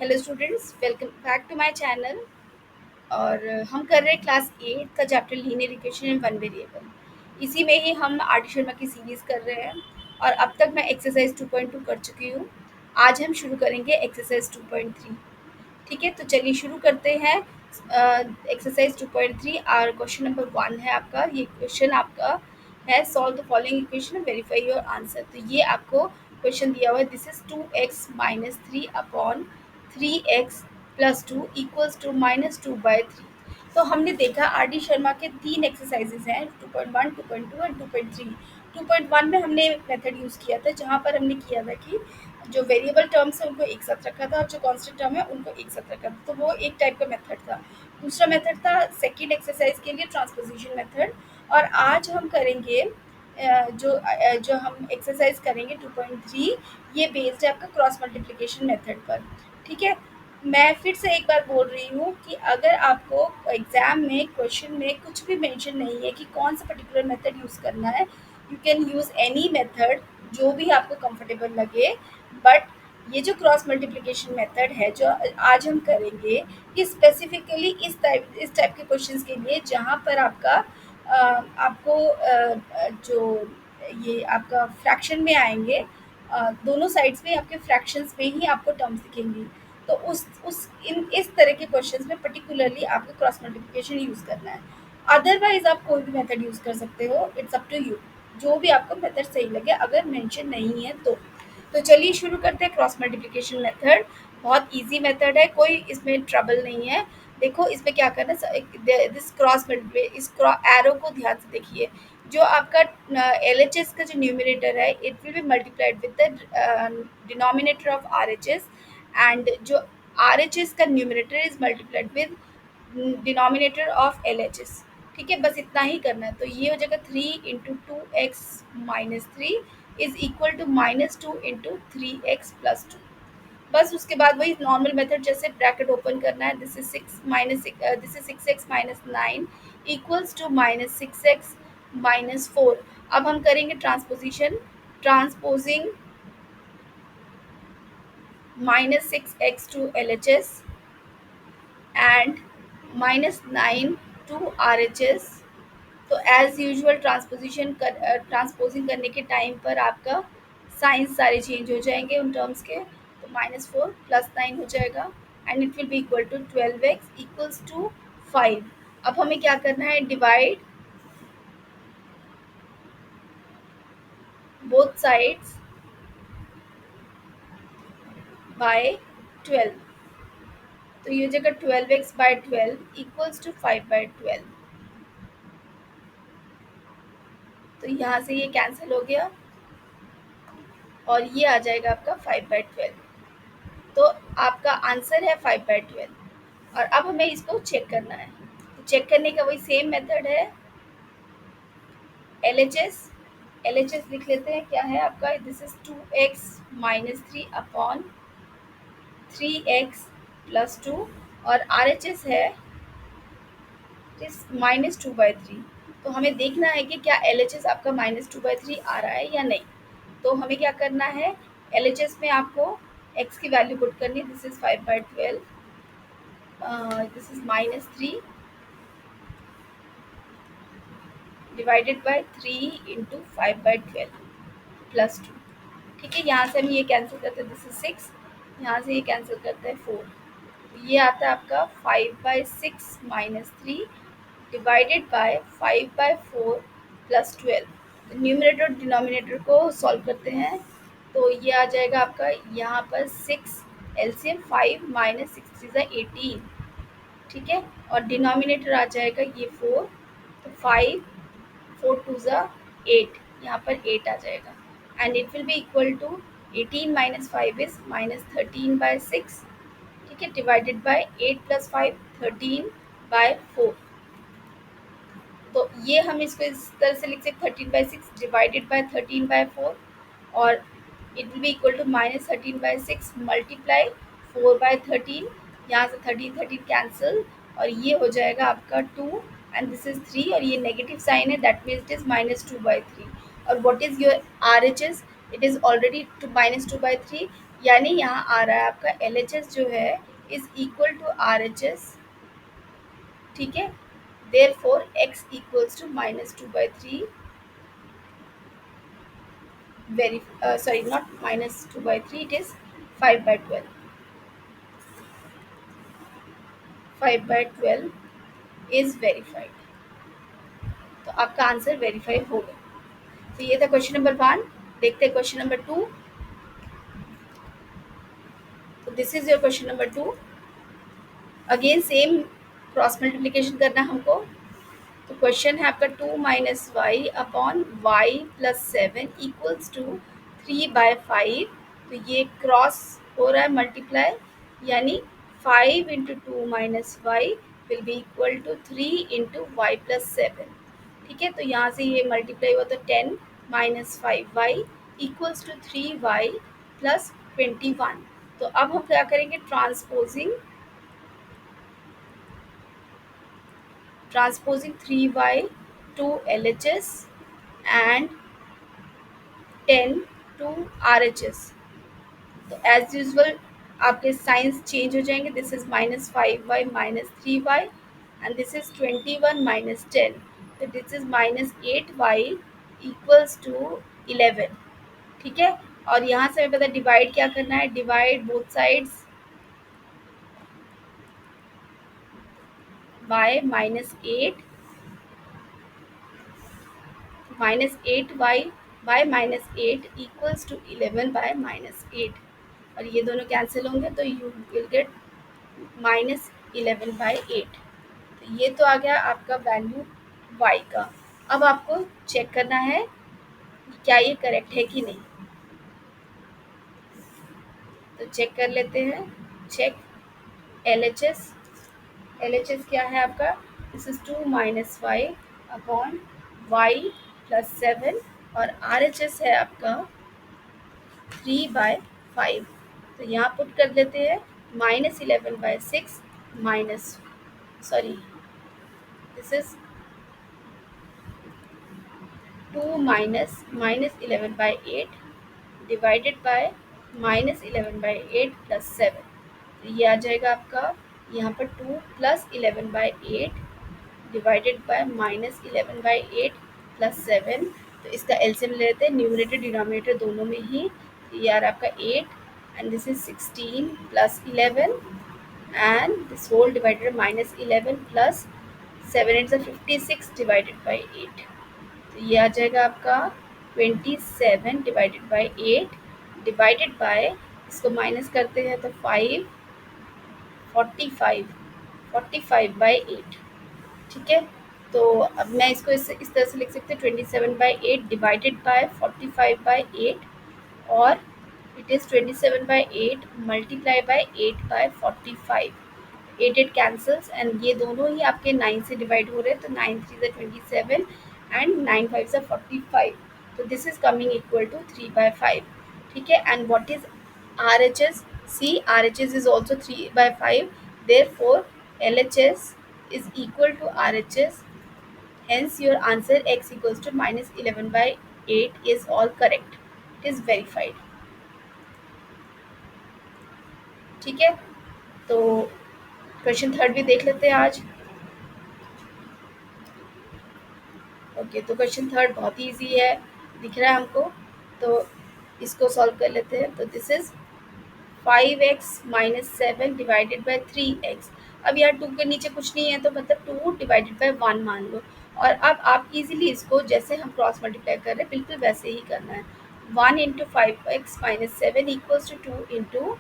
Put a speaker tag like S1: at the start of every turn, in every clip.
S1: Hello students, welcome back to my channel. और हम कर रहे हैं क्लास 8 का chapter linear equation in one variable. इसी में ही हम आर डी शर्मा की सीरीज़ कर रहे हैं और अब तक मैं एक्सरसाइज 2.2 कर चुकी हूँ। आज हम शुरू करेंगे एक्सरसाइज 2.3। ठीक है, तो चलिए शुरू करते हैं। एक्सरसाइज 2.3 और क्वेश्चन नंबर 1 है आपका। ये क्वेश्चन आपका है solve the following equation verify your answer. तो ये आपको क्वेश्चन दिया हुआ है, this is 2x-3 upon 3x plus two equals to -2/3। तो हमने देखा आर डी शर्मा के 3 एक्सरसाइजेज हैं, 2.1, 2.2 और 2.3। 2.1 में हमने मेथड यूज़ किया था जहाँ पर हमने किया था कि जो वेरिएबल टर्म्स है उनको एक साथ रखा था और जो कांस्टेंट टर्म है उनको एक साथ रखा था। तो वो एक टाइप का मेथड था। दूसरा मेथड था सेकंड एक्सरसाइज के लिए ट्रांसपोजिशन मेथड। और आज हम करेंगे जो हम एक्सरसाइज करेंगे 2.3, ये बेस्ड है आपका क्रॉस मल्टीप्लिकेशन मेथड पर। ठीक है, मैं फिर से एक बार बोल रही हूँ कि अगर आपको एग्जाम में क्वेश्चन में कुछ भी मेंशन नहीं है कि कौन सा पर्टिकुलर मेथड यूज़ करना है, you can use any method जो भी आपको कंफर्टेबल लगे। बट ये जो क्रॉस मल्टीप्लिकेशन मेथड है जो आज हम करेंगे, ये स्पेसिफिकली इस टाइप के क्वेश्चंस के लिए जहाँ पर आपको जो ये आपका फ्रैक्शन में आएंगे, दोनों साइड्स में आपके फ्रैक्शंस में ही आपको टर्म्स दिखेंगी। तो उस इन इस तरह के क्वेश्चंस में पर्टिकुलरली आपको क्रॉस मल्टीप्लिकेशन यूज़ करना है। अदरवाइज आप कोई भी मेथड यूज़ कर सकते हो, इट्स अप टू यू। जो भी आपको मेथड सही लगे, अगर मेंशन नहीं है तो चलिए शुरू करते हैं क्रॉस मल्टीप्लिकेशन मेथड। बहुत इजी मेथड है, कोई इसमें ट्रबल नहीं है। देखो इसमें क्या करना है, दिस क्रॉस मल्टीप्लिकेशन, इस एरो को ध्यान से देखिए। जो आपका एल एच एस का जो न्यूमिनेटर है, it will B multiplied with the denominator of are H S, and जो आर एच एस का numerator is multiplied with denominator of L H S. ठीक है, बस इतना ही करना है। तो ये हो जाएगा 3 × 2x - 3 is equal to -2 × 3x + 2। बस उसके बाद वही नॉर्मल मेथड, जैसे ब्रैकेट ओपन करना है, this is 6x - 9 equals to -6x - 4। अब हम करेंगे transposition, transposing -6x to LHS and -9 to RHS। तो एज यूजुअल ट्रांसपोजिंग करने के टाइम पर आपका साइंस सारे चेंज हो जाएंगे उन टर्म्स के। तो -4 + 9 हो जाएगा and it will be equal to 12x equals to 5। अब हमें क्या करना है, डिवाइड बोथ साइड्स बाय 12। तो ये हो जाएगा 12x/12 इक्वल्स टू 5/12। तो यहाँ से ये कैंसिल हो गया और ये आ जाएगा आपका 5/12। तो आपका आंसर है 5/12। और अब हमें इसको चेक करना है। तो चेक करने का वही सेम मेथड है, L H S. L H S लिख लेते हैं, क्या है आपका, this is 2x - 3 upon 3x + 2। और आर एच एस है इस -2/3। तो हमें देखना है कि क्या एल एच एस आपका -2/3 आ रहा है या नहीं। तो हमें क्या करना है, एल एच एस में आपको x की वैल्यू पुट करनी है, this is 5/12, this is -3 divided by 3 × 5/12 + 2। ठीक है, यहाँ से हम ये कैंसिल करते हैं, दिस इज 6, यहाँ से ये कैंसिल करते हैं 4। ये आता है आपका 5/6 - 3 डिवाइडेड बाय 5/4 + 12। न्यूमरेटर और डिनोमिनेटर को सॉल्व करते हैं। तो ये आ जाएगा आपका यहाँ पर 6 एलसीएम 5 - 6 = 18। ठीक है, और डिनोमिनेटर आ जाएगा ये 4। तो 5 4 2 8, यहाँ पर 8 आ जाएगा and it will be equal to 18 - 5 is -13/6। ठीक है, डिवाइडेड बाय 8 + 5 13/4। तो ये हम इसको इस तरह से लिख सकते 13/6 डिवाइडेड बाय 13/4, और it will be equal to -13/6 multiply 4/13। यहाँ से 13 कैंसिल और ये हो जाएगा आपका 2 एंड दिस इज 3, और ये नेगेटिव साइन है, दैट मीन्स इट इज -2/3। और what is your are H S, it is already -2/3। यानी यहाँ आ रहा है आपका एल एच एस जो है is equal to R H S, ठीक है। Therefore x equals to -2/3, very sorry, not -2/3, it is 5/12, 5/12 is verified. तो आपका आंसर वेरीफाई हो गया। तो ये था क्वेश्चन नंबर 1। देखते हैं क्वेश्चन नंबर 2। तो this is your question number 2। Again same cross multiplication करना है हमको। तो क्वेश्चन है आपका 2 - y/y+7 इक्वल्स टू 3/5। तो ये क्रॉस हो रहा है मल्टीप्लाई, यानी 5 into 2 - y will be equal to 3 into y+7, ठीक है। तो यहाँ से ये मल्टीप्लाई हुआ तो 10 - 5y इक्वल्स टू 3y+21। तो अब हम क्या करेंगे, transposing 3y to LHS and 10 to RHS। तो एज यूजल आपके साइंस चेंज हो जाएंगे। This is -5y -3y and this is 21 - 10, तो this is -8y equals to 11, ठीक है। और यहाँ से हमें पता डिवाइड क्या करना है, divide both sides by -8, -8y by -8 equals to 11 by -8, और ये दोनों कैंसिल होंगे तो यू विल गेट -11/8। तो ये तो आ गया आपका वैल्यू y का। अब आपको चेक करना है क्या ये करेक्ट है कि नहीं। तो चेक कर लेते हैं। Check L H S. L H S क्या है आपका, दिस इज 2 - 5/y+7, और आर एच एस है आपका 3/5। तो यहाँ पुट कर लेते हैं -11/6 minus, sorry, this is 2 -11/8 divided by -11/8+7। तो ये आ जाएगा आपका यहाँ पर 2 + 11/8 डिवाइडेड बाय -11/8+7। तो इसका एलसीएम ले लेते हैं, न्यूमरेटर डिनोमिनेटर दोनों में ही। तो ये आ रहा है आपका 8 and this is 16 + 11 and this whole divided -11 + 7 8 56 divided by 8। तो ये आ जाएगा आपका 27 डिवाइडेड बाय 8 डिवाइडेड बाय, इसको माइनस करते हैं तो 5, 45, 45/8, ठीक है। तो अब मैं इसको इस तरह से लिख सकते हैं 27/8 डिवाइडेड बाय 45/8, और it is 27/8 multiply by 8/45। 8 cancels and ये दोनों ही आपके 9 से डिवाइड हो रहे हैं, तो 9 3 27 एंड 9 5 45। तो this is coming equal to 3/5, ठीक है। And what is R H S, see R H S is also 3/5, therefore L H S is equal to RHS, hence your answer x equals to -11/8 is all correct, it is verified, ठीक है। तो question third भी देख लेते हैं आज। Okay, तो question third बहुत ही ईजी है, दिख रहा है हमको। तो इसको सॉल्व कर लेते हैं। तो this is 5x - 7 divided by 3x। अब यार 2 के नीचे कुछ नहीं है, तो मतलब 2 डिवाइडेड बाय 1 मान लो। और अब आप इजीली इसको जैसे हम क्रॉस मल्टीप्लाई कर रहे हैं बिल्कुल वैसे ही करना है। 1 into 5x - 7 equals to 2 into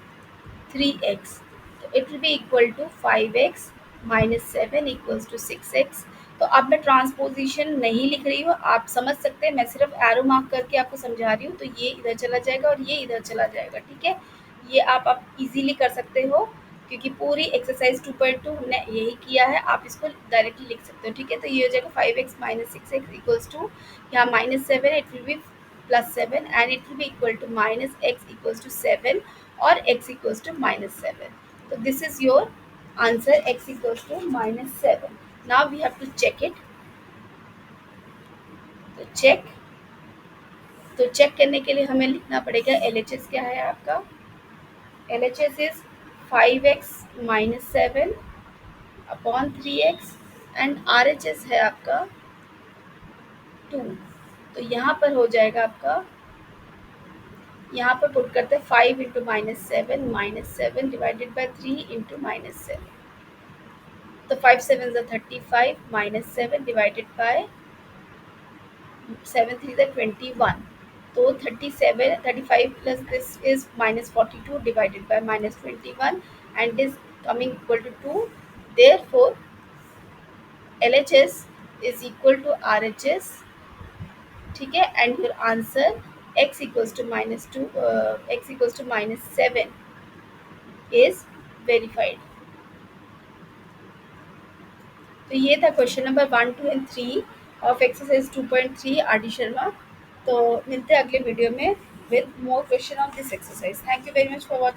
S1: 3x। तो it will be equal to 5x - 7 equals to 6x। तो अब मैं ट्रांसपोजिशन नहीं लिख रही हूँ, आप समझ सकते हैं, मैं सिर्फ एरो मार्क करके आपको समझा रही हूँ। तो ये इधर चला जाएगा और ये इधर चला जाएगा, ठीक है। ये आप इजीली कर सकते हो, क्योंकि पूरी एक्सरसाइज 2.2 हमने यही किया है। आप इसको डायरेक्टली लिख सकते हो, ठीक है। तो ये हो जाएगा 5x - 6x इक्वल्स टू, यहाँ -7 it will be +7 and it will be equal to -x equals to 7 और x इक्वल्स टू -7। तो this is your answer, x equals to -7। Now we have to check it. तो check करने के लिए हमें लिखना पड़ेगा LHS क्या है आपका, LHS is 5x minus 7 upon 3x and RHS है आपका 2। तो यहाँ पर हो जाएगा आपका, यहाँ पर पुट करते हैं 5 into minus seven divided by 3 into minus seven. तो 5 7 ज़ा 35 माइनस 7 डिवाइडेड बाय 7 3 ज़ा 21। तो 35 plus this is minus 42 divided by minus 21 and is coming equal to 2। Therefore LHS is equal to RHS, ठीक है, and your answer x equals to minus 7 is verified. तो ये था question number 1 2 and 3 of exercise 2.3 R D Sharma. तो मिलते हैं अगले video में with more question of this exercise. Thank you very much for watching.